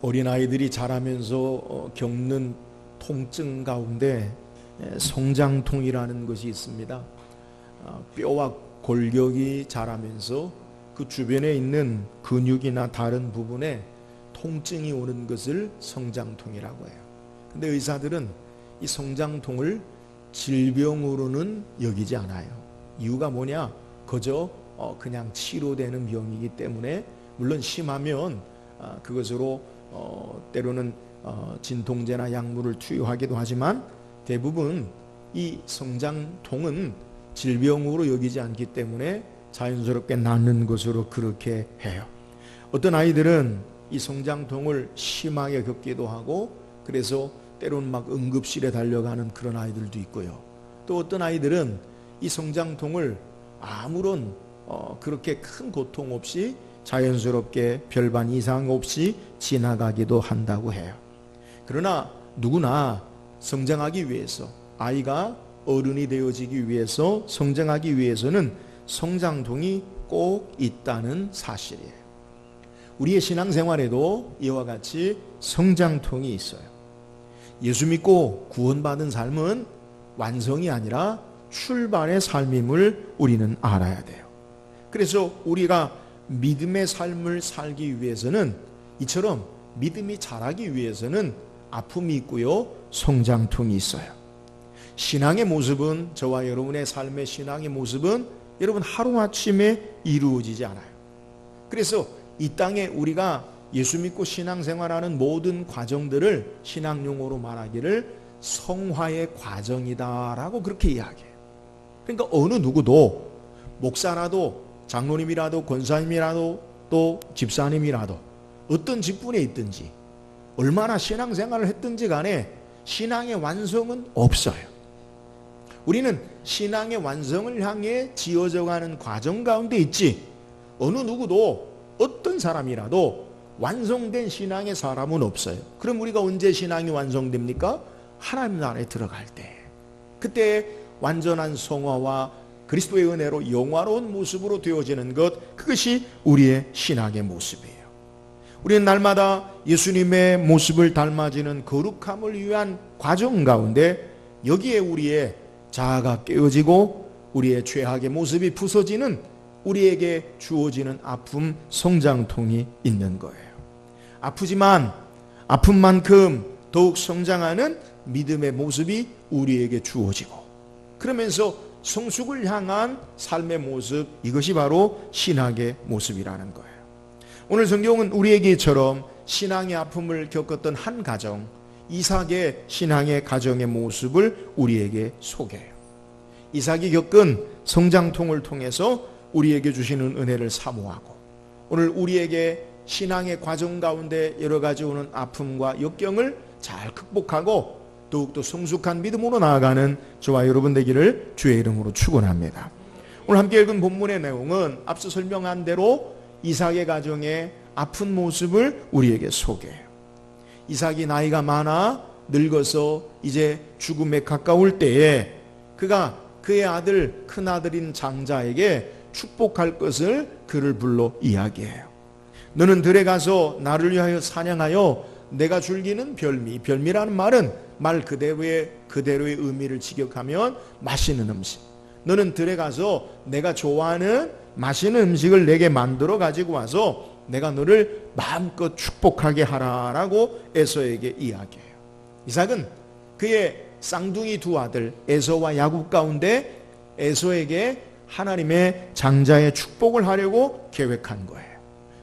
어린아이들이 자라면서 겪는 통증 가운데 성장통이라는 것이 있습니다. 뼈와 골격이 자라면서 그 주변에 있는 근육이나 다른 부분에 통증이 오는 것을 성장통이라고 해요. 근데 의사들은 이 성장통을 질병으로는 여기지 않아요. 이유가 뭐냐? 그저 그냥 치료되는 병이기 때문에, 물론 심하면 그것으로 때로는 진통제나 약물을 투여하기도 하지만, 대부분 이 성장통은 질병으로 여기지 않기 때문에 자연스럽게 낫는 것으로 그렇게 해요. 어떤 아이들은 이 성장통을 심하게 겪기도 하고, 그래서 때로는 막 응급실에 달려가는 그런 아이들도 있고요. 또 어떤 아이들은 이 성장통을 아무런 그렇게 큰 고통 없이 자연스럽게 별반 이상 없이 지나가기도 한다고 해요. 그러나 누구나 성장하기 위해서, 아이가 어른이 되어지기 위해서, 성장하기 위해서는 성장통이 꼭 있다는 사실이에요. 우리의 신앙생활에도 이와 같이 성장통이 있어요. 예수 믿고 구원받은 삶은 완성이 아니라 출발의 삶임을 우리는 알아야 돼요. 그래서 우리가 믿음의 삶을 살기 위해서는, 이처럼 믿음이 자라기 위해서는 아픔이 있고요, 성장통이 있어요. 신앙의 모습은, 저와 여러분의 삶의 신앙의 모습은 여러분 하루아침에 이루어지지 않아요. 그래서 이 땅에 우리가 예수 믿고 신앙생활하는 모든 과정들을 신앙 용어로 말하기를 성화의 과정이다라고 그렇게 이야기해요. 그러니까 어느 누구도, 목사라도 장로님이라도 권사님이라도 또 집사님이라도 어떤 직분에 있든지 얼마나 신앙생활을 했든지 간에 신앙의 완성은 없어요. 우리는 신앙의 완성을 향해 지어져가는 과정 가운데 있지, 어느 누구도 어떤 사람이라도 완성된 신앙의 사람은 없어요. 그럼 우리가 언제 신앙이 완성됩니까? 하나님 나라에 들어갈 때. 그때 완전한 성화와 그리스도의 은혜로 영화로운 모습으로 되어지는 것, 그것이 우리의 신앙의 모습이에요. 우리는 날마다 예수님의 모습을 닮아지는 거룩함을 위한 과정 가운데, 여기에 우리의 자아가 깨어지고 우리의 죄악의 모습이 부서지는, 우리에게 주어지는 아픔, 성장통이 있는 거예요. 아프지만 아픈 만큼 더욱 성장하는 믿음의 모습이 우리에게 주어지고, 그러면서 성숙을 향한 삶의 모습, 이것이 바로 신학의 모습이라는 거예요. 오늘 성경은 우리에게 이처럼 신앙의 아픔을 겪었던 한 가정, 이삭의 신앙의 가정의 모습을 우리에게 소개해요. 이삭이 겪은 성장통을 통해서 우리에게 주시는 은혜를 사모하고, 오늘 우리에게 신앙의 과정 가운데 여러 가지 오는 아픔과 역경을 잘 극복하고 더욱더 성숙한 믿음으로 나아가는 저와 여러분 되기를 주의 이름으로 축원합니다. 오늘 함께 읽은 본문의 내용은 앞서 설명한 대로 이삭의 가정의 아픈 모습을 우리에게 소개해요. 이삭이 나이가 많아 늙어서 이제 죽음에 가까울 때에 그가 그의 아들, 큰아들인 장자에게 축복할 것을 그를 불러 이야기해요. 너는 들에 가서 나를 위하여 사냥하여 내가 즐기는 별미, 별미라는 말은 말 그대로의 의미를 직역하면 맛있는 음식. 너는 들에 가서 내가 좋아하는 맛있는 음식을 내게 만들어 가지고 와서 내가 너를 마음껏 축복하게 하라라고 에서에게 이야기해요. 이삭은 그의 쌍둥이 두 아들 에서와 야곱 가운데 에서에게 하나님의 장자의 축복을 하려고 계획한 거예요.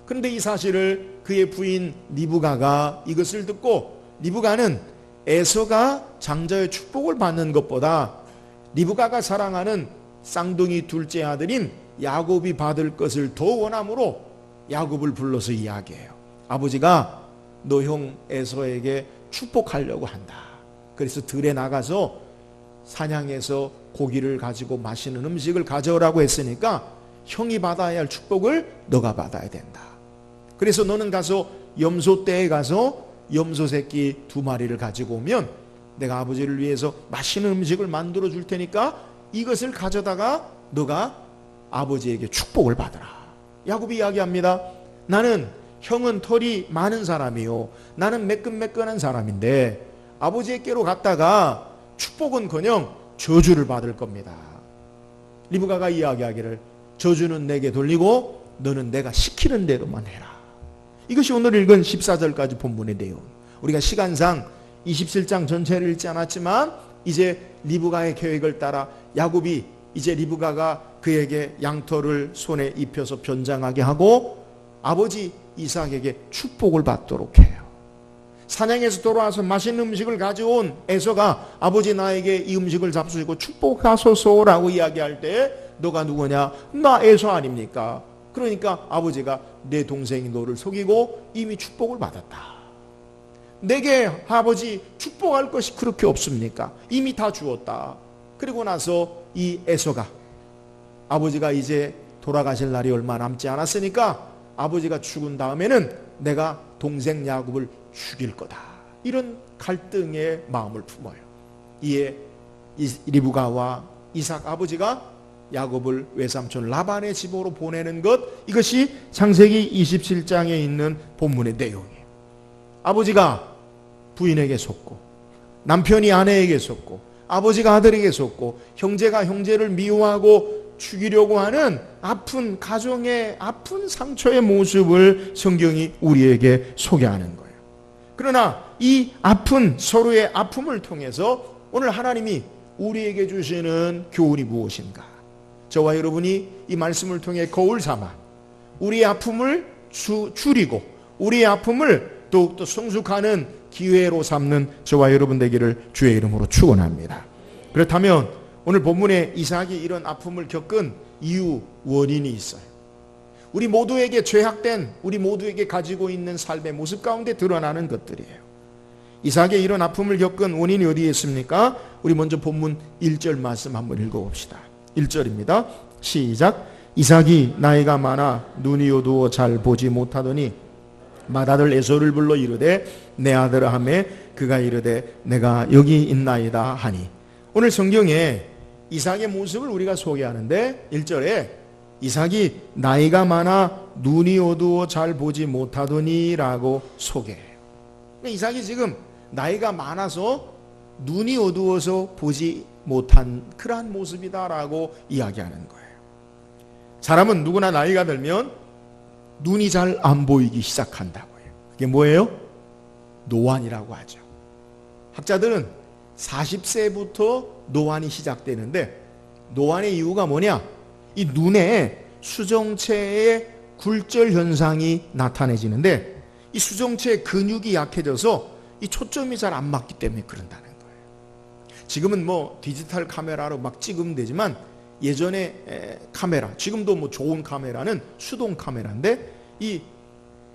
그런데 이 사실을 그의 부인 리브가가 이것을 듣고, 리브가는 에서가 장자의 축복을 받는 것보다 리브가가 사랑하는 쌍둥이 둘째 아들인 야곱이 받을 것을 더 원함으로 야곱을 불러서 이야기해요. 아버지가 너 형 에서에게 축복하려고 한다. 그래서 들에 나가서 사냥해서 고기를 가지고 맛있는 음식을 가져오라고 했으니까 형이 받아야 할 축복을 너가 받아야 된다. 그래서 너는 가서 염소떼에 가서 염소 새끼 2마리를 가지고 오면 내가 아버지를 위해서 맛있는 음식을 만들어 줄 테니까 이것을 가져다가 너가 아버지에게 축복을 받으라. 야곱이 이야기합니다. 나는 형은 털이 많은 사람이요, 나는 매끈매끈한 사람인데 아버지에게로 갔다가 축복은커녕 저주를 받을 겁니다. 리브가가 이야기하기를 저주는 내게 돌리고 너는 내가 시키는 대로만 해라. 이것이 오늘 읽은 14절까지 본문의 내용. 우리가 시간상 27장 전체를 읽지 않았지만 이제 리브가의 계획을 따라 야곱이 이제 리브가가 그에게 양털을 손에 입혀서 변장하게 하고 아버지 이삭에게 축복을 받도록 해요. 사냥에서 돌아와서 맛있는 음식을 가져온 에서가 아버지 나에게 이 음식을 잡수시고 축복하소서라고 이야기할 때 너가 누구냐? 나 에서 아닙니까? 그러니까 아버지가 내 동생이 너를 속이고 이미 축복을 받았다. 내게 아버지 축복할 것이 그렇게 없습니까? 이미 다 주었다. 그리고 나서 이 에서가 아버지가 이제 돌아가실 날이 얼마 남지 않았으니까 아버지가 죽은 다음에는 내가 동생 야곱을 죽일 거다. 이런 갈등의 마음을 품어요. 이에 리브가와 이삭 아버지가 야곱을 외삼촌 라반의 집으로 보내는 것, 이것이 창세기 27장에 있는 본문의 내용이에요. 아버지가 부인에게 속고 남편이 아내에게 속고 아버지가 아들에게 속고 형제가 형제를 미워하고 죽이려고 하는 아픈 가정의 아픈 상처의 모습을 성경이 우리에게 소개하는 거예요. 그러나 이 아픈 서로의 아픔을 통해서 오늘 하나님이 우리에게 주시는 교훈이 무엇인가? 저와 여러분이 이 말씀을 통해 거울 삼아 우리의 아픔을 줄이고 우리의 아픔을 더욱더 성숙하는 기회로 삼는 저와 여러분 되기를 주의 이름으로 축원합니다. 그렇다면 오늘 본문에 이삭이 이런 아픔을 겪은 이유, 원인이 있어요. 우리 모두에게 죄악된, 우리 모두에게 가지고 있는 삶의 모습 가운데 드러나는 것들이에요. 이삭의 이런 아픔을 겪은 원인이 어디에 있습니까? 우리 먼저 본문 1절 말씀 한번 읽어봅시다. 1절입니다. 시작. 이삭이 나이가 많아 눈이 어두워 잘 보지 못하더니 맏아들 에서를 불러 이르되 내 아들아 하매 그가 이르되 내가 여기 있나이다 하니. 오늘 성경에 이삭의 모습을 우리가 소개하는데 1절에 이삭이 나이가 많아 눈이 어두워 잘 보지 못하더니 라고 소개해요. 이삭이 지금 나이가 많아서 눈이 어두워서 보지 못한 그러한 모습이다라고 이야기하는 거예요. 사람은 누구나 나이가 들면 눈이 잘 안 보이기 시작한다고 해요. 그게 뭐예요? 노안이라고 하죠. 학자들은 40세부터 노안이 시작되는데 노안의 이유가 뭐냐? 이 눈에 수정체의 굴절 현상이 나타내지는데 이 수정체의 근육이 약해져서 이 초점이 잘 안 맞기 때문에 그런다는 거예요. 지금은 뭐 디지털 카메라로 막 찍으면 되지만 예전에 카메라, 지금도 뭐 좋은 카메라는 수동 카메라인데 이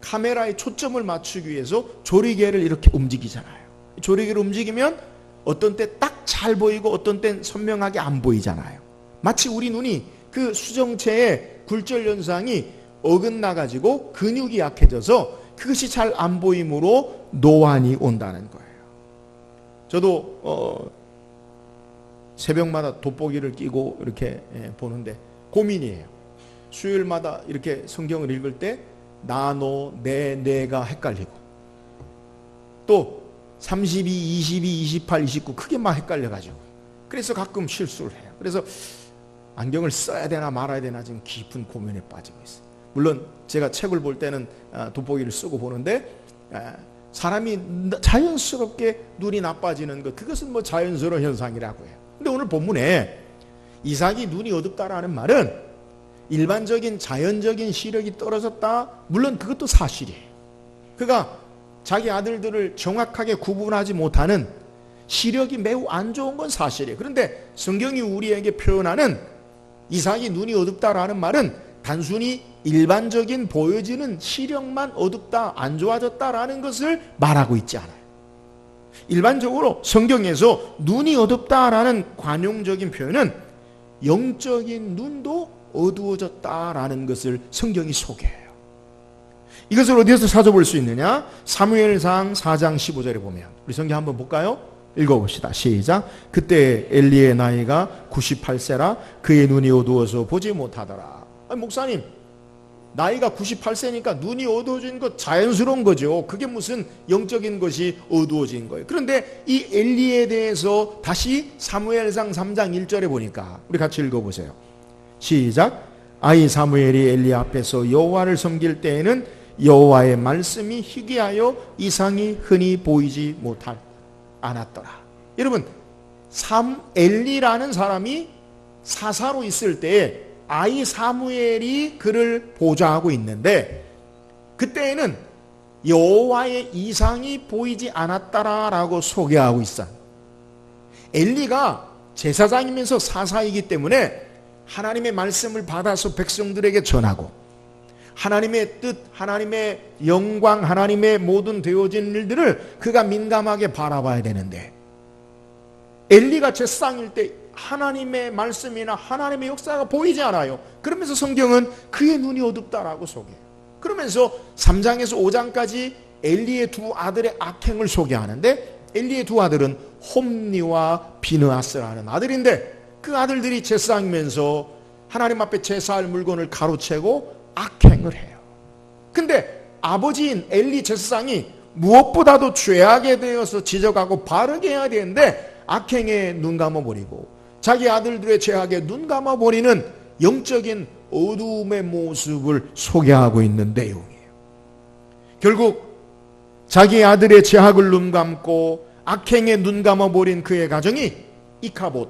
카메라의 초점을 맞추기 위해서 조리개를 이렇게 움직이잖아요. 조리개를 움직이면 어떤 때 딱 잘 보이고 어떤 땐 선명하게 안 보이잖아요. 마치 우리 눈이 그 수정체의 굴절 현상이 어긋나 가지고 근육이 약해져서 그것이 잘 안 보임으로 노안이 온다는 거예요. 저도 새벽마다 돋보기를 끼고 이렇게 보는데 고민이에요. 수요일마다 이렇게 성경을 읽을 때 나, 너, 내가 헷갈리고 또 32, 22, 28, 29 크게 막 헷갈려가지고 그래서 가끔 실수를 해요. 그래서 안경을 써야 되나 말아야 되나 지금 깊은 고민에 빠지고 있어요. 물론 제가 책을 볼 때는 돋보기를 쓰고 보는데 사람이 자연스럽게 눈이 나빠지는 것, 그것은 뭐 자연스러운 현상이라고 해요. 근데 오늘 본문에 이삭이 눈이 어둡다라는 말은 일반적인 자연적인 시력이 떨어졌다, 물론 그것도 사실이에요. 그가 자기 아들들을 정확하게 구분하지 못하는 시력이 매우 안 좋은 건 사실이에요. 그런데 성경이 우리에게 표현하는 이삭이 눈이 어둡다라는 말은 단순히 일반적인 보여지는 시력만 어둡다, 안 좋아졌다라는 것을 말하고 있지 않아요. 일반적으로 성경에서 눈이 어둡다라는 관용적인 표현은 영적인 눈도 어두워졌다라는 것을 성경이 소개해요. 이것을 어디에서 찾아볼 수 있느냐? 사무엘상 4장 15절에 보면 우리 성경 한번 볼까요? 읽어봅시다. 시작. 그때 엘리의 나이가 98세라 그의 눈이 어두워서 보지 못하더라. 아니, 목사님, 나이가 98세니까 눈이 어두워진 것 자연스러운 거죠. 그게 무슨 영적인 것이 어두워진 거예요. 그런데 이 엘리에 대해서 다시 사무엘상 3장 1절에 보니까 우리 같이 읽어보세요. 시작. 아이 사무엘이 엘리 앞에서 여호와를 섬길 때에는 여호와의 말씀이 희귀하여 이상이 흔히 보이지 않았더라. 여러분, 엘리라는 사람이 사사로 있을 때에 아이 사무엘이 그를 보좌하고 있는데, 그때에는 여호와의 이상이 보이지 않았다라고 소개하고 있어요. 엘리가 제사장이면서 사사이기 때문에 하나님의 말씀을 받아서 백성들에게 전하고 하나님의 뜻, 하나님의 영광, 하나님의 모든 되어진 일들을 그가 민감하게 바라봐야 되는데, 엘리가 제사장일 때 하나님의 말씀이나 하나님의 역사가 보이지 않아요. 그러면서 성경은 그의 눈이 어둡다라고 소개해요. 그러면서 3장에서 5장까지 엘리의 두 아들의 악행을 소개하는데, 엘리의 두 아들은 홈니와 비느하스라는 아들인데, 그 아들들이 제사장이면서 하나님 앞에 제사할 물건을 가로채고 악행을 해요. 근데 아버지인 엘리 제사장이 무엇보다도 죄악에 대해서 지적하고 바르게 해야 되는데 악행에 눈 감아버리고 자기 아들들의 죄악에 눈 감아버리는 영적인 어두움의 모습을 소개하고 있는 내용이에요. 결국 자기 아들의 죄악을 눈 감고 악행에 눈 감아버린 그의 가정이 이카봇,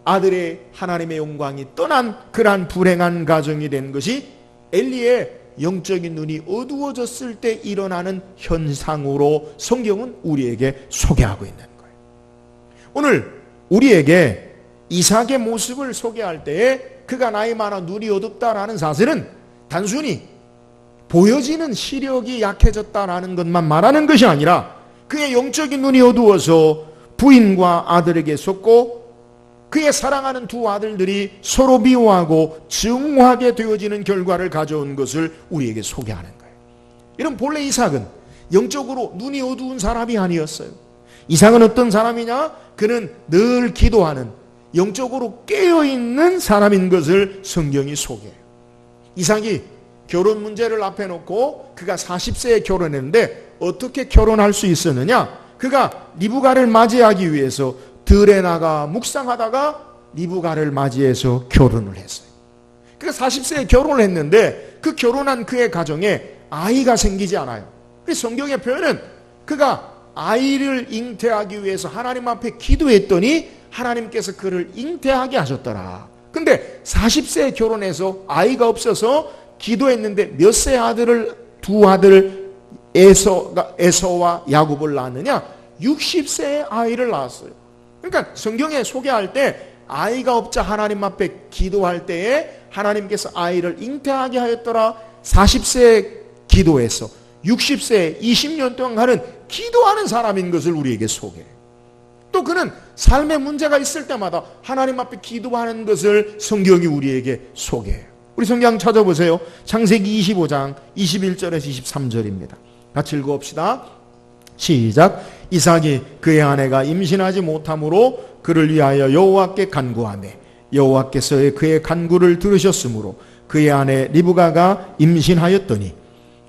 아들의 하나님의 영광이 떠난 그러한 불행한 가정이 된 것이 엘리의 영적인 눈이 어두워졌을 때 일어나는 현상으로 성경은 우리에게 소개하고 있는 거예요. 오늘 우리에게 이삭의 모습을 소개할 때에 그가 나이 많아 눈이 어둡다라는 사실은 단순히 보여지는 시력이 약해졌다라는 것만 말하는 것이 아니라 그의 영적인 눈이 어두워서 부인과 아들에게 속고 그의 사랑하는 두 아들들이 서로 미워하고 증오하게 되어지는 결과를 가져온 것을 우리에게 소개하는 거예요. 이런 본래 이삭은 영적으로 눈이 어두운 사람이 아니었어요. 이삭은 어떤 사람이냐? 그는 늘 기도하는 영적으로 깨어있는 사람인 것을 성경이 소개해요. 이삭이 결혼 문제를 앞에 놓고 그가 40세에 결혼했는데 어떻게 결혼할 수 있었느냐? 그가 리브가를 맞이하기 위해서 들에 나가 묵상하다가 리브가를 맞이해서 결혼을 했어요. 그래서 40세에 결혼을 했는데 그 결혼한 그의 가정에 아이가 생기지 않아요. 그래서 성경의 표현은 그가 아이를 잉태하기 위해서 하나님 앞에 기도했더니 하나님께서 그를 잉태하게 하셨더라. 근데 40세에 결혼해서 아이가 없어서 기도했는데 몇 세 아들을, 두 아들 에서와 야곱을 낳았느냐? 60세의 아이를 낳았어요. 그러니까 성경에 소개할 때 아이가 없자 하나님 앞에 기도할 때에 하나님께서 아이를 잉태하게 하였더라. 40세에 기도해서 60세에 20년 동안은 기도하는 사람인 것을 우리에게 소개해요. 또 그는 삶의 문제가 있을 때마다 하나님 앞에 기도하는 것을 성경이 우리에게 소개해요. 우리 성경 찾아보세요. 창세기 25장 21절에서 23절입니다. 같이 읽어봅시다. 시작. 이삭이 그의 아내가 임신하지 못함으로 그를 위하여 여호와께 간구하며 여호와께서 그의 간구를 들으셨으므로 그의 아내 리브가가 임신하였더니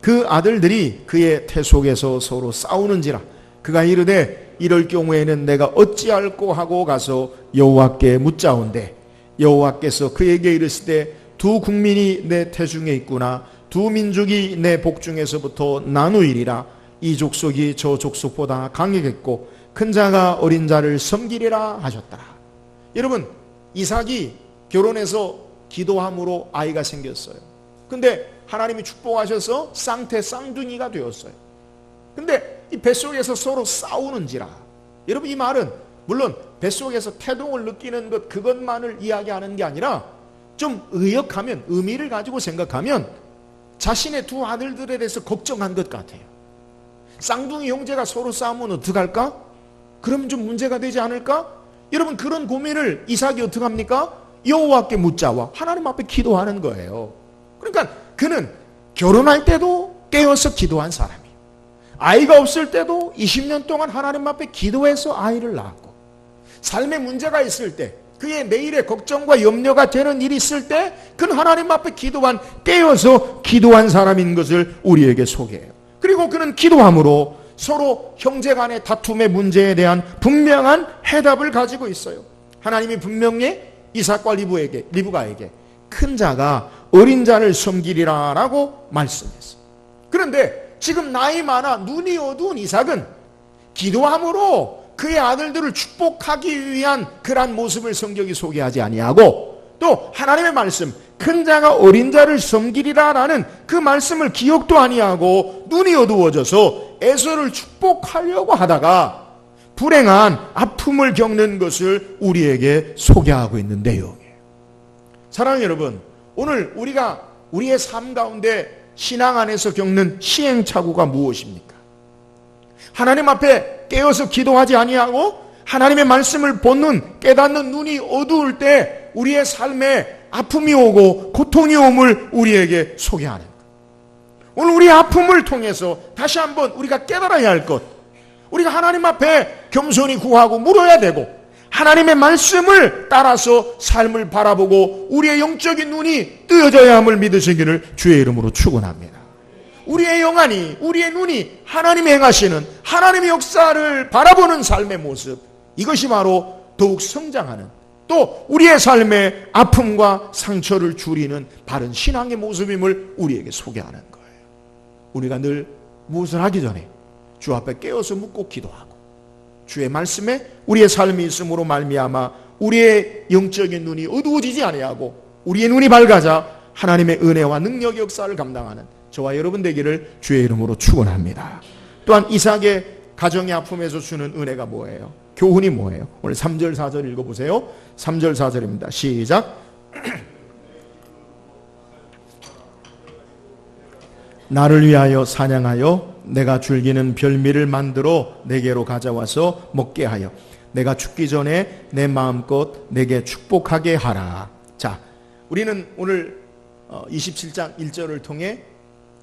그 아들들이 그의 태 속에서 서로 싸우는지라 그가 이르되 이럴 경우에는 내가 어찌할꼬 하고 가서 여호와께 묻자온대 여호와께서 그에게 이르시되 두 국민이 내 태중에 있구나 두 민족이 내 복중에서부터 나누이리라 이 족속이 저 족속보다 강하겠고 큰 자가 어린 자를 섬기리라 하셨더라. 여러분, 이삭이 결혼해서 기도함으로 아이가 생겼어요. 근데 하나님이 축복하셔서 쌍둥이가 되었어요. 근데 이 뱃속에서 서로 싸우는지라. 여러분, 이 말은 물론 뱃속에서 태동을 느끼는 것 그것만을 이야기하는 게 아니라 좀 의역하면, 의미를 가지고 생각하면 자신의 두 아들들에 대해서 걱정한 것 같아요. 쌍둥이 형제가 서로 싸우면 어떡할까? 그러면 좀 문제가 되지 않을까? 여러분, 그런 고민을 이삭이 어떻게 합니까? 여호와께 묻자와 하나님 앞에 기도하는 거예요. 그러니까 그는 결혼할 때도 깨어서 기도한 사람이에요. 아이가 없을 때도 20년 동안 하나님 앞에 기도해서 아이를 낳았고 삶의 문제가 있을 때 그의 내일의 걱정과 염려가 되는 일이 있을 때 그는 하나님 앞에 깨어서 기도한 사람인 것을 우리에게 소개해요. 그리고 그는 기도함으로 서로 형제 간의 다툼의 문제에 대한 분명한 해답을 가지고 있어요. 하나님이 분명히 이삭과 리브가에게 큰 자가 어린 자를 섬기리라 라고 말씀했어요. 그런데 지금 나이 많아 눈이 어두운 이삭은 기도함으로 그의 아들들을 축복하기 위한 그러한 모습을 성경이 소개하지 아니하고, 또 하나님의 말씀 큰 자가 어린 자를 섬기리라 라는 그 말씀을 기억도 아니하고 눈이 어두워져서 에서를 축복하려고 하다가 불행한 아픔을 겪는 것을 우리에게 소개하고 있는 내용이에요. 사랑하는 여러분, 오늘 우리가 우리의 삶 가운데 신앙 안에서 겪는 시행착오가 무엇입니까? 하나님 앞에 깨어서 기도하지 아니하고 하나님의 말씀을 보는 깨닫는 눈이 어두울 때 우리의 삶에 아픔이 오고 고통이 옴을 우리에게 소개하는 것. 오늘 우리의 아픔을 통해서 다시 한번 우리가 깨달아야 할 것, 우리가 하나님 앞에 겸손히 구하고 물어야 되고 하나님의 말씀을 따라서 삶을 바라보고 우리의 영적인 눈이 뜨여져야 함을 믿으시기를 주의 이름으로 축원합니다. 우리의 영안이, 우리의 눈이 하나님이 행하시는 하나님의 역사를 바라보는 삶의 모습, 이것이 바로 더욱 성장하는, 또 우리의 삶의 아픔과 상처를 줄이는 바른 신앙의 모습임을 우리에게 소개하는 거예요. 우리가 늘 무엇을 하기 전에 주 앞에 깨어서 묻고 기도하고 주의 말씀에 우리의 삶이 있음으로 말미암아 우리의 영적인 눈이 어두워지지 아니하고 우리의 눈이 밝아져 하나님의 은혜와 능력의 역사를 감당하는 저와 여러분 되기를 주의 이름으로 축원합니다. 또한 이삭의 가정의 아픔에서 주는 은혜가 뭐예요? 교훈이 뭐예요? 오늘 3절 4절 읽어보세요. 3절 4절입니다. 시작. 나를 위하여 사냥하여 내가 즐기는 별미를 만들어 내게로 가져와서 먹게 하여 내가 죽기 전에 내 마음껏 내게 축복하게 하라. 자, 우리는 오늘 27장 1절을 통해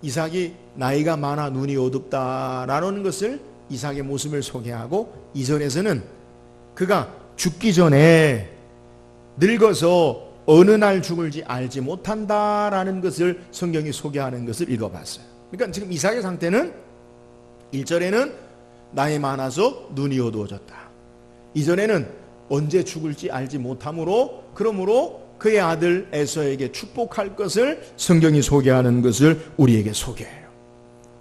이삭이 나이가 많아 눈이 어둡다라는 것을 이삭의 모습을 소개하고, 2절에서는 그가 죽기 전에 늙어서 어느 날 죽을지 알지 못한다라는 것을 성경이 소개하는 것을 읽어봤어요. 그러니까 지금 이삭의 상태는 1절에는 나이 많아서 눈이 어두워졌다. 2절에는 언제 죽을지 알지 못하므로, 그러므로 그의 아들 에서에게 축복할 것을 성경이 소개하는 것을 우리에게 소개해요.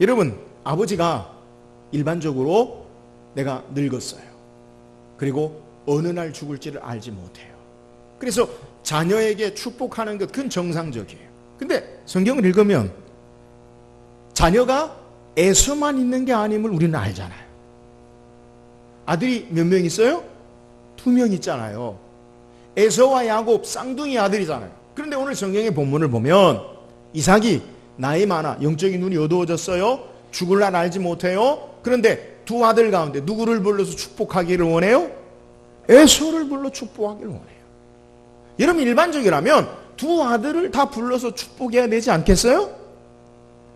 여러분, 아버지가 일반적으로 내가 늙었어요. 그리고 어느 날 죽을지를 알지 못해요. 그래서 자녀에게 축복하는 것, 그건 정상적이에요. 근데 성경을 읽으면 자녀가 에서만 있는 게 아님을 우리는 알잖아요. 아들이 몇 명 있어요? 2명 있잖아요. 에서와 야곱 쌍둥이 아들이잖아요. 그런데 오늘 성경의 본문을 보면 이삭이 나이 많아 영적인 눈이 어두워졌어요. 죽을 날 알지 못해요. 그런데 두 아들 가운데 누구를 불러서 축복하기를 원해요? 에서를 불러 축복하기를 원해요. 여러분, 일반적이라면 두 아들을 다 불러서 축복해야 되지 않겠어요?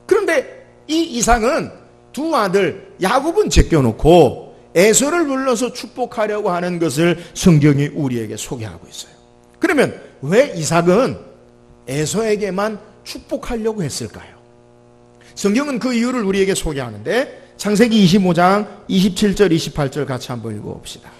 그런데 이 이삭은 두 아들 야곱은 제껴놓고 에서를 불러서 축복하려고 하는 것을 성경이 우리에게 소개하고 있어요. 그러면 왜 이삭은 에서에게만 축복하려고 했을까요? 성경은 그 이유를 우리에게 소개하는데 창세기 25장 27절 28절 같이 한번 읽어봅시다.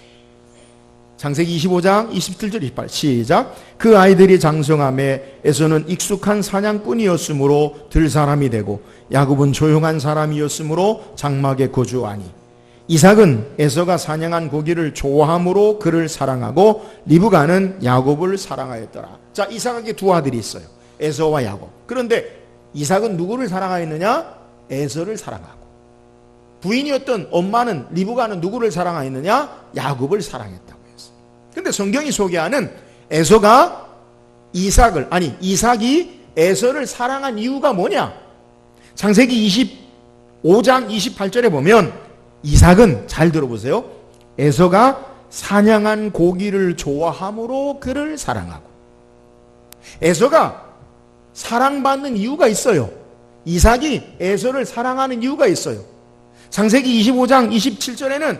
창세기 25장 27절 28절 시작. 그 아이들이 장성함에 에서는 익숙한 사냥꾼이었으므로 들사람이 되고 야곱은 조용한 사람이었으므로 장막에 거주하니 이삭은 에서가 사냥한 고기를 좋아함으로 그를 사랑하고 리브가는 야곱을 사랑하였더라. 자, 이삭에게 두 아들이 있어요. 에서와 야곱. 그런데 이삭은 누구를 사랑하였느냐? 에서를 사랑하고, 부인이었던 엄마는 리브가는 누구를 사랑하였느냐? 야곱을 사랑했다고 했어요. 그런데 성경이 소개하는 에서가 이삭이 에서를 사랑한 이유가 뭐냐? 창세기 25장 28절에 보면 이삭은, 잘 들어보세요, 에서가 사냥한 고기를 좋아함으로 그를 사랑하고, 에서가 사랑받는 이유가 있어요. 이삭이 에서를 사랑하는 이유가 있어요. 창세기 25장 27절에는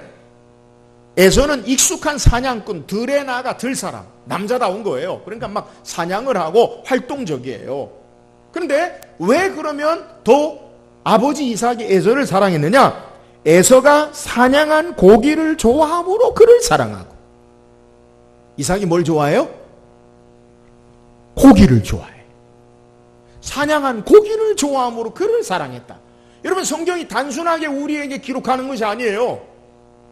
에서는 익숙한 사냥꾼, 들에 나가 들 사람, 남자다운 거예요. 그러니까 막 사냥을 하고 활동적이에요. 그런데 왜 그러면 더 아버지 이삭이 에서를 사랑했느냐? 에서가 사냥한 고기를 좋아함으로 그를 사랑하고. 이삭이 뭘 좋아해요? 고기를 좋아해. 사냥한 고기를 좋아함으로 그를 사랑했다. 여러분, 성경이 단순하게 우리에게 기록하는 것이 아니에요.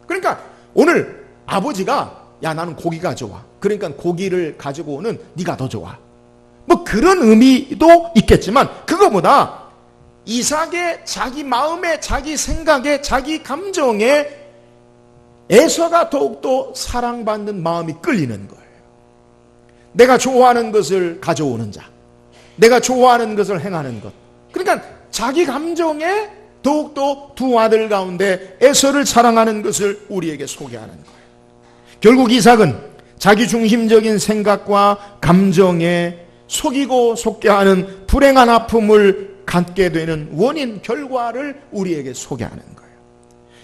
그러니까 오늘 아버지가 야, 나는 고기가 좋아. 그러니까 고기를 가지고 오는 네가 더 좋아. 뭐 그런 의미도 있겠지만, 그거보다 이삭의 자기 마음에, 자기 생각에, 자기 감정에 에서가 더욱더 사랑받는 마음이 끌리는 거예요. 내가 좋아하는 것을 가져오는 자, 내가 좋아하는 것을 행하는 것. 그러니까 자기 감정에 더욱더 두 아들 가운데 에서를 사랑하는 것을 우리에게 소개하는 거예요. 결국 이삭은 자기 중심적인 생각과 감정에 속이고 속게 하는 불행한 아픔을 갖게 되는 원인, 결과를 우리에게 소개하는 거예요.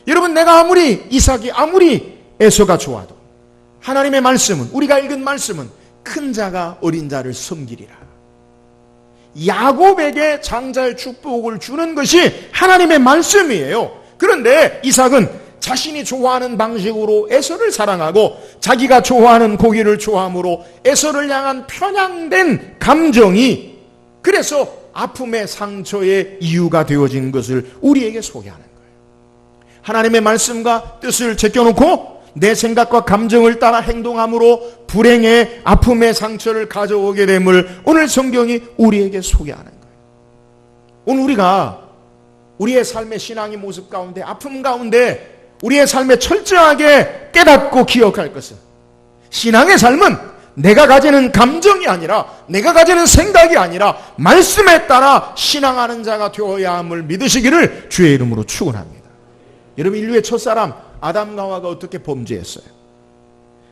여러분, 내가 이삭이 아무리 에서가 좋아도 하나님의 말씀은, 우리가 읽은 말씀은 큰 자가 어린 자를 섬기리라. 야곱에게 장자의 축복을 주는 것이 하나님의 말씀이에요. 그런데 이삭은 자신이 좋아하는 방식으로 에서를 사랑하고 자기가 좋아하는 고기를 좋아함으로 에서를 향한 편향된 감정이, 그래서 아픔의 상처의 이유가 되어진 것을 우리에게 소개하는 거예요. 하나님의 말씀과 뜻을 제껴놓고 내 생각과 감정을 따라 행동함으로 불행의 아픔의 상처를 가져오게 됨을 오늘 성경이 우리에게 소개하는 거예요. 오늘 우리가 우리의 삶의 신앙의 모습 가운데, 아픔 가운데 우리의 삶에 철저하게 깨닫고 기억할 것은, 신앙의 삶은 내가 가지는 감정이 아니라, 내가 가지는 생각이 아니라 말씀에 따라 신앙하는 자가 되어야 함을 믿으시기를 주의 이름으로 축원합니다. 여러분, 인류의 첫사람 아담과 하와가 어떻게 범죄했어요?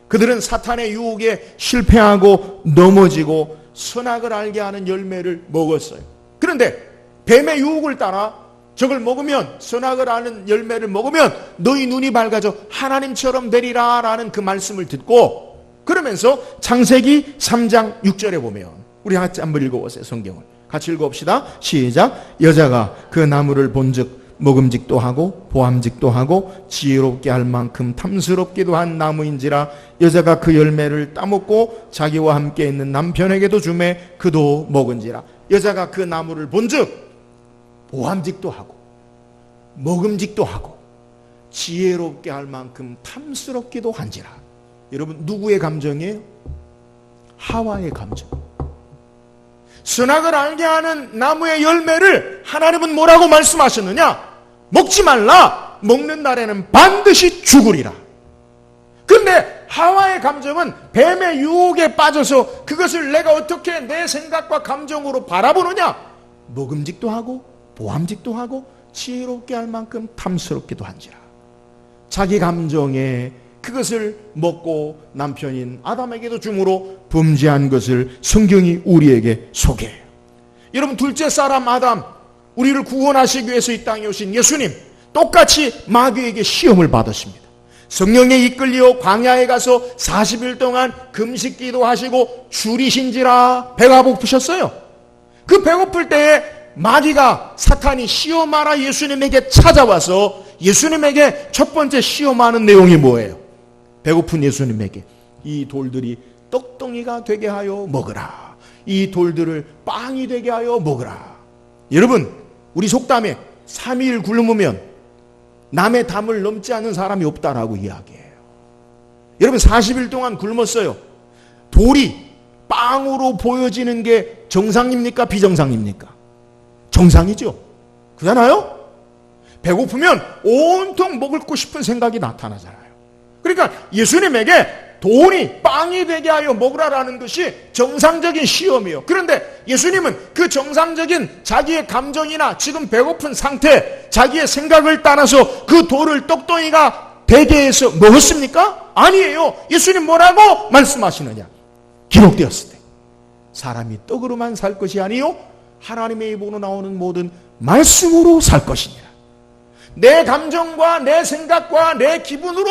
그들은 사탄의 유혹에 실패하고 넘어지고 선악을 알게 하는 열매를 먹었어요. 그런데 뱀의 유혹을 따라 저걸 먹으면, 선악을 아는 열매를 먹으면 너희 눈이 밝아져 하나님처럼 되리라 라는 그 말씀을 듣고, 그러면서 창세기 3장 6절에 보면, 우리 같이 한번 읽어보세요. 성경을 같이 읽어봅시다. 시작. 여자가 그 나무를 본즉 먹음직도 하고 보암직도 하고 지혜롭게 할 만큼 탐스럽기도 한 나무인지라. 여자가 그 열매를 따먹고 자기와 함께 있는 남편에게도 주매 그도 먹은지라. 여자가 그 나무를 본즉 보암직도 하고 먹음직도 하고 지혜롭게 할 만큼 탐스럽기도 한지라. 여러분, 누구의 감정이에요? 하와의 감정. 선악을 알게 하는 나무의 열매를 하나님은 뭐라고 말씀하셨느냐? 먹지 말라. 먹는 날에는 반드시 죽으리라. 그런데 하와의 감정은 뱀의 유혹에 빠져서 그것을 내가 어떻게 내 생각과 감정으로 바라보느냐? 먹음직도 하고 보암직도 하고 지혜롭게 할 만큼 탐스럽기도 한지라. 자기 감정에 그것을 먹고 남편인 아담에게도 줌으로 범죄한 것을 성경이 우리에게 소개해요. 여러분, 둘째 사람 아담, 우리를 구원하시기 위해서 이 땅에 오신 예수님, 똑같이 마귀에게 시험을 받으십니다. 성령에 이끌려 광야에 가서 40일 동안 금식 기도하시고 줄이신지라 배가 고프셨어요. 그 배고플 때에 마귀가, 사탄이 시험하라 예수님에게 찾아와서 예수님에게 첫 번째 시험하는 내용이 뭐예요? 배고픈 예수님에게 이 돌들이 떡덩이가 되게 하여 먹으라. 이 돌들을 빵이 되게 하여 먹으라. 여러분, 우리 속담에 3일 굶으면 남의 담을 넘지 않는 사람이 없다라고 이야기해요. 여러분, 40일 동안 굶었어요. 돌이 빵으로 보여지는 게 정상입니까? 비정상입니까? 정상이죠. 그렇잖아요? 배고프면 온통 먹고 싶은 생각이 나타나잖아요. 그러니까 예수님에게 돌이 빵이 되게 하여 먹으라라는 것이 정상적인 시험이에요. 그런데 예수님은 그 정상적인 자기의 감정이나 지금 배고픈 상태, 자기의 생각을 따라서 그 돌을 떡덩이가 되게 해서 먹었습니까? 아니에요. 예수님 뭐라고 말씀하시느냐? 기록되었을 때 사람이 떡으로만 살 것이 아니요 하나님의 입으로 나오는 모든 말씀으로 살 것이니라. 내 감정과 내 생각과 내 기분으로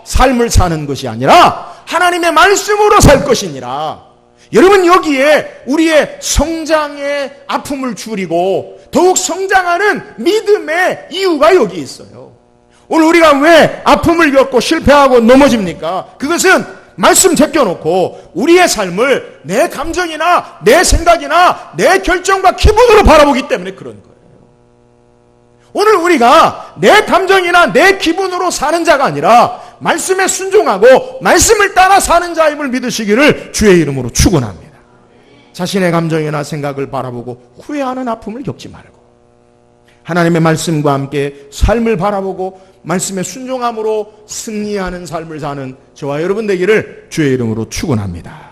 삶을 사는 것이 아니라 하나님의 말씀으로 살 것이니라. 여러분, 여기에 우리의 성장의 아픔을 줄이고 더욱 성장하는 믿음의 이유가 여기 있어요. 오늘 우리가 왜 아픔을 겪고 실패하고 넘어집니까? 그것은 말씀 제껴놓고 우리의 삶을 내 감정이나 내 생각이나 내 결정과 기분으로 바라보기 때문에 그런 거예요. 오늘 우리가 내 감정이나 내 기분으로 사는 자가 아니라 말씀에 순종하고 말씀을 따라 사는 자임을 믿으시기를 주의 이름으로 축원합니다. 자신의 감정이나 생각을 바라보고 후회하는 아픔을 겪지 말고 하나님의 말씀과 함께 삶을 바라보고 말씀에 순종함으로 승리하는 삶을 사는 저와 여러분 되기를 주의 이름으로 축원합니다.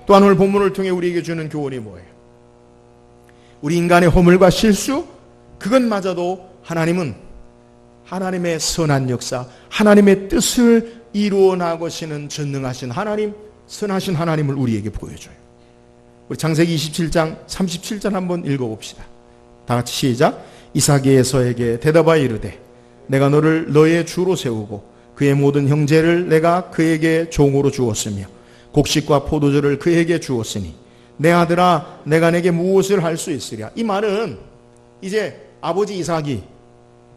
또한 오늘 본문을 통해 우리에게 주는 교훈이 뭐예요? 우리 인간의 허물과 실수, 그것마저도 하나님은 하나님의 선한 역사, 하나님의 뜻을 이루어 나가시는 전능하신 하나님, 선하신 하나님을 우리에게 보여줘요. 우리 창세기 27장 37절 한번 읽어봅시다. 다 같이 시작. 이삭이 에서에게 대답하여 이르되 내가 너를 너의 주로 세우고 그의 모든 형제를 내가 그에게 종으로 주었으며 곡식과 포도주를 그에게 주었으니 내 아들아 내가 내게 무엇을 할 수 있으랴. 이 말은 이제 아버지 이삭이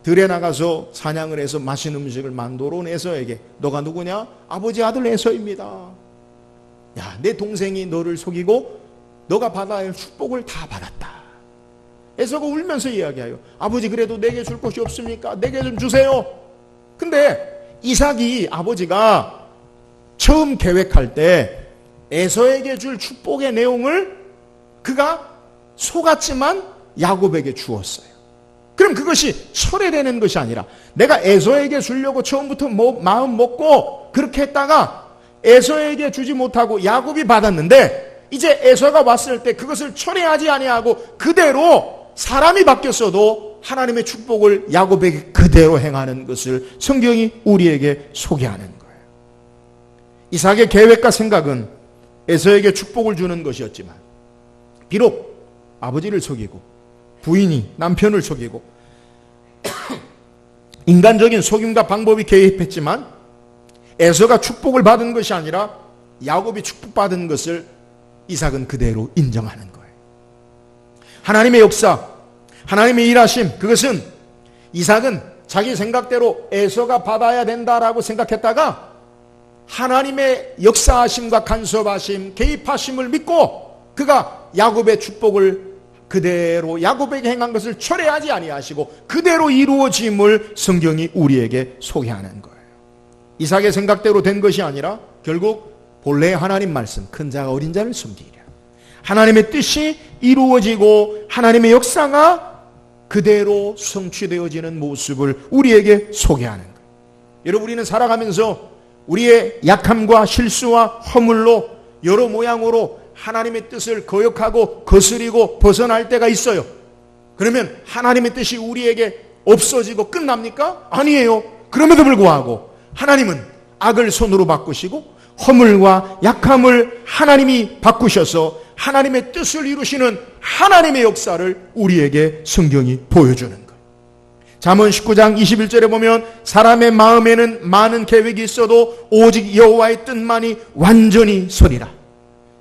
들에 나가서 사냥을 해서 맛있는 음식을 만들어 온 에서에게, 너가 누구냐? 아버지 아들 에서입니다. 야, 내 동생이 너를 속이고 너가 받아야 할 축복을 다 받았다. 에서가 울면서 이야기해요. 아버지, 그래도 내게 줄 것이 없습니까? 내게 좀 주세요. 근데 이삭이 아버지가 처음 계획할 때 에서에게 줄 축복의 내용을 그가 속았지만 야곱에게 주었어요. 그럼 그것이 철회되는 것이 아니라 내가 에서에게 주려고 처음부터 마음 먹고 그렇게 했다가 에서에게 주지 못하고 야곱이 받았는데 이제 에서가 왔을 때 그것을 철회하지 아니하고 그대로 사람이 바뀌었어도 하나님의 축복을 야곱에게 그대로 행하는 것을 성경이 우리에게 소개하는 거예요. 이삭의 계획과 생각은 에서에게 축복을 주는 것이었지만 비록 아버지를 속이고 부인이 남편을 속이고 인간적인 속임과 방법이 개입했지만 에서가 축복을 받은 것이 아니라 야곱이 축복받은 것을 이삭은 그대로 인정하는 거예요. 하나님의 역사, 하나님의 일하심, 그것은 이삭은 자기 생각대로 에서가 받아야 된다라고 생각했다가 하나님의 역사하심과 간섭하심, 개입하심을 믿고 그가 야곱의 축복을 그대로 야곱에게 행한 것을 철회하지 아니하시고 그대로 이루어짐을 성경이 우리에게 소개하는 거예요. 이삭의 생각대로 된 것이 아니라 결국 본래 하나님 말씀, 큰 자가 어린 자를 섬기리라. 하나님의 뜻이 이루어지고 하나님의 역사가 그대로 성취되어지는 모습을 우리에게 소개하는 거예요. 여러분, 우리는 살아가면서 우리의 약함과 실수와 허물로 여러 모양으로 하나님의 뜻을 거역하고 거스리고 벗어날 때가 있어요. 그러면 하나님의 뜻이 우리에게 없어지고 끝납니까? 아니에요. 그럼에도 불구하고 하나님은 악을 손으로 바꾸시고 허물과 약함을 하나님이 바꾸셔서 하나님의 뜻을 이루시는 하나님의 역사를 우리에게 성경이 보여주는 거예요. 잠언 19장 21절에 보면 사람의 마음에는 많은 계획이 있어도 오직 여호와의 뜻만이 완전히 서리라.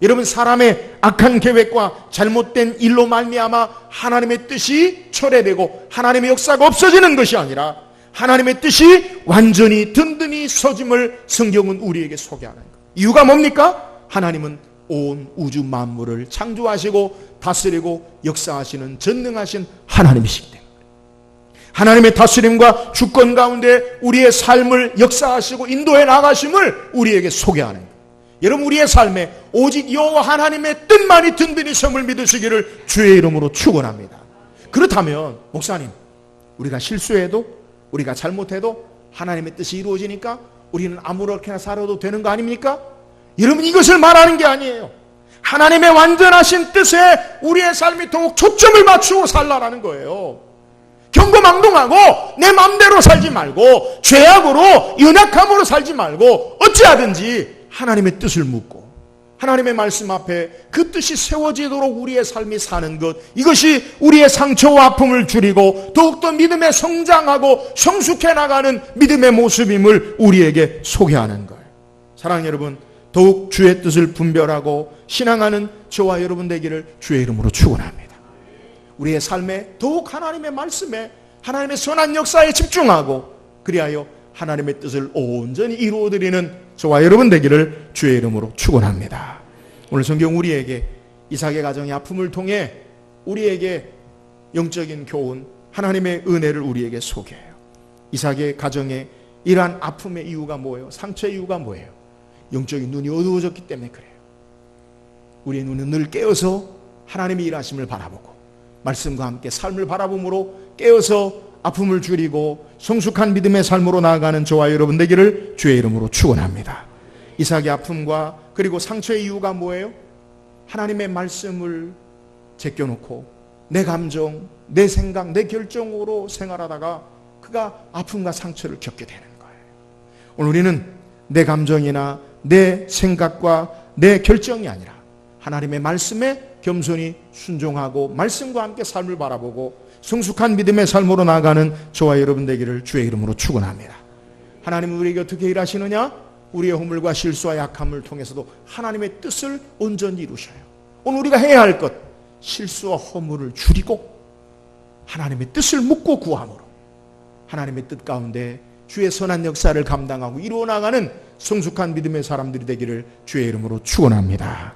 여러분, 사람의 악한 계획과 잘못된 일로 말미암아 하나님의 뜻이 철회되고 하나님의 역사가 없어지는 것이 아니라 하나님의 뜻이 완전히 든든히 서짐을 성경은 우리에게 소개하는 거예요. 이유가 뭡니까? 하나님은 온 우주 만물을 창조하시고 다스리고 역사하시는 전능하신 하나님이시기 때문에 하나님의 다스림과 주권 가운데 우리의 삶을 역사하시고 인도해 나가심을 우리에게 소개하는 거예요. 여러분, 우리의 삶에 오직 여호와 하나님의 뜻만이 든든히 섬을 믿으시기를 주의 이름으로 축원합니다. 그렇다면 목사님, 우리가 실수해도 우리가 잘못해도 하나님의 뜻이 이루어지니까 우리는 아무렇게나 살아도 되는 거 아닙니까? 여러분, 이것을 말하는 게 아니에요. 하나님의 완전하신 뜻에 우리의 삶이 더욱 초점을 맞추고 살라라는 거예요. 경거망동하고 내 마음대로 살지 말고 죄악으로 연약함으로 살지 말고 어찌하든지 하나님의 뜻을 묻고 하나님의 말씀 앞에 그 뜻이 세워지도록 우리의 삶이 사는 것, 이것이 우리의 상처와 아픔을 줄이고 더욱더 믿음에 성장하고 성숙해 나가는 믿음의 모습임을 우리에게 소개하는 거예요. 사랑하는 여러분, 더욱 주의 뜻을 분별하고 신앙하는 저와 여러분 되기를 주의 이름으로 축원합니다. 우리의 삶에 더욱 하나님의 말씀에, 하나님의 선한 역사에 집중하고 그리하여 하나님의 뜻을 온전히 이루어드리는 저와 여러분 되기를 주의 이름으로 축원합니다. 오늘 성경 우리에게 이삭의 가정의 아픔을 통해 우리에게 영적인 교훈, 하나님의 은혜를 우리에게 소개해요. 이삭의 가정에 이러한 아픔의 이유가 뭐예요? 상처의 이유가 뭐예요? 영적인 눈이 어두워졌기 때문에 그래요. 우리의 눈은 늘 깨어서 하나님의 일하심을 바라보고 말씀과 함께 삶을 바라봄으로 깨어서 아픔을 줄이고 성숙한 믿음의 삶으로 나아가는 저와 여러분 되기를 주의 이름으로 축원합니다. 이삭의 아픔과 그리고 상처의 이유가 뭐예요? 하나님의 말씀을 제껴놓고 내 감정, 내 생각, 내 결정으로 생활하다가 그가 아픔과 상처를 겪게 되는 거예요. 오늘 우리는 내 감정이나 내 생각과 내 결정이 아니라 하나님의 말씀에 겸손히 순종하고 말씀과 함께 삶을 바라보고 성숙한 믿음의 삶으로 나아가는 저와 여러분 되기를 주의 이름으로 축원합니다. 하나님은 우리에게 어떻게 일하시느냐? 우리의 허물과 실수와 약함을 통해서도 하나님의 뜻을 온전히 이루셔요. 오늘 우리가 해야 할 것, 실수와 허물을 줄이고 하나님의 뜻을 묻고 구함으로 하나님의 뜻 가운데 주의 선한 역사를 감당하고 이루어 나가는 성숙한 믿음의 사람들이 되기를 주의 이름으로 축원합니다.